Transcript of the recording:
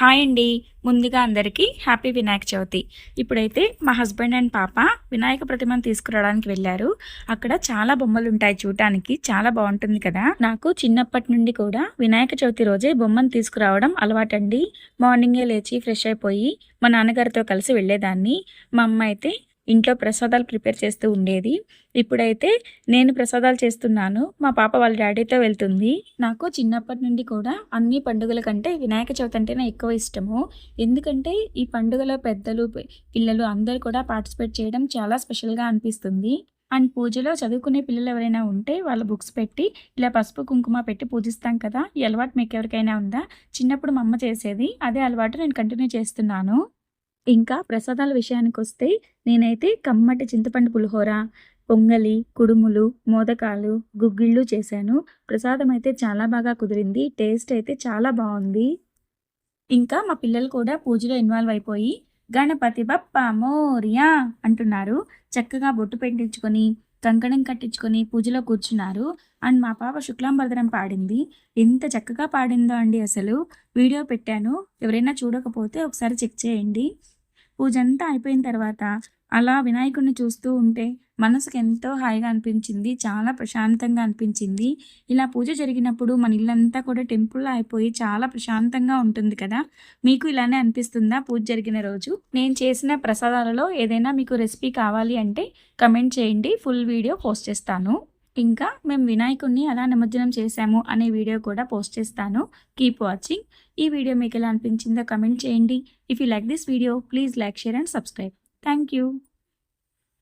Hi అండి. ముందుగా అందరికీ హ్యాపీ వినాయక చవితి. ఇప్పుడైతే మా హస్బెండ్ అండ్ పాప వినాయక ప్రతిమను తీసుకురావడానికి వెళ్ళారు. అక్కడ చాలా బొమ్మలు ఉంటాయి, చూడటానికి చాలా బాగుంటుంది కదా. నాకు చిన్నప్పటి నుండి కూడా వినాయక చవితి రోజే బొమ్మను తీసుకురావడం అలవాటండి. మార్నింగే లేచి ఫ్రెష్ అయిపోయి మా నాన్నగారితో కలిసి వెళ్ళేదాన్ని. మా అమ్మ అయితే ఇంట్లో ప్రసాదాలు ప్రిపేర్ చేస్తూ ఉండేది. ఇప్పుడైతే నేను ప్రసాదాలు చేస్తున్నాను, మా పాప వాళ్ళ డాడీతో వెళ్తుంది. నాకు చిన్నప్పటి నుండి కూడా అన్ని పండుగల కంటే వినాయక చవితి అంటేనే ఎక్కువ ఇష్టము. ఎందుకంటే ఈ పండుగలో పెద్దలు పిల్లలు అందరూ కూడా పార్టిసిపేట్ చేయడం చాలా స్పెషల్గా అనిపిస్తుంది. అండ్ పూజలో చదువుకునే పిల్లలు ఎవరైనా ఉంటే వాళ్ళ బుక్స్ పెట్టి ఇలా పసుపు కుంకుమ పెట్టి పూజిస్తాం కదా. ఈ అలవాటు మీకు ఎవరికైనా ఉందా? చిన్నప్పుడు మా అమ్మ చేసేది, అదే అలవాటు నేను కంటిన్యూ చేస్తున్నాను. ఇంకా ప్రసాదాల విషయానికొస్తే నేనైతే కమ్మటి చింతపండు పులిహోర, పొంగలి, కుడుములు, మోదకాలు, గుగ్గిళ్ళు చేశాను. ప్రసాదం అయితే చాలా బాగా కుదిరింది. టేస్ట్ అయితే చాలా బాగుంది. ఇంకా మా పిల్లలు కూడా పూజలో ఇన్వాల్వ్ అయిపోయి గణపతి బప్ప మోరియా అంటున్నారు. చక్కగా బొట్టు పెట్టించుకొని కంకణం కట్టించుకొని పూజలో కూర్చున్నారు. అండ్ మా పాప శుక్లాంబరధరం పాడింది. ఎంత చక్కగా పాడిందో అండి అసలు. వీడియో పెట్టాను, ఎవరైనా చూడకపోతే ఒకసారి చెక్ చేయండి. పూజ అంతా అయిపోయిన తర్వాత అలా వినాయకుడిని చూస్తూ ఉంటే మనసుకు ఎంతో హాయిగా అనిపించింది, చాలా ప్రశాంతంగా అనిపించింది. ఇలా పూజ జరిగినప్పుడు మన ఇల్లంతా కూడా టెంపుల్లో అయిపోయి చాలా ప్రశాంతంగా ఉంటుంది కదా. మీకు ఇలానే అనిపిస్తుందా పూజ జరిగిన రోజు? నేను చేసిన ప్రసాదాలలో ఏదైనా మీకు రెసిపీ కావాలి అంటే కమెంట్ చేయండి, ఫుల్ వీడియో పోస్ట్ చేస్తాను. ఇంకా మేము వినాయకుడిని ఎలా నిమజ్జనం చేశాము అనే వీడియో కూడా పోస్ట్ చేస్తాను. Keep watching. ఈ వీడియో మీకు ఎలా అనిపించిందో కమెంట్ చేయండి. If you like this video please like, share and subscribe. Thank you.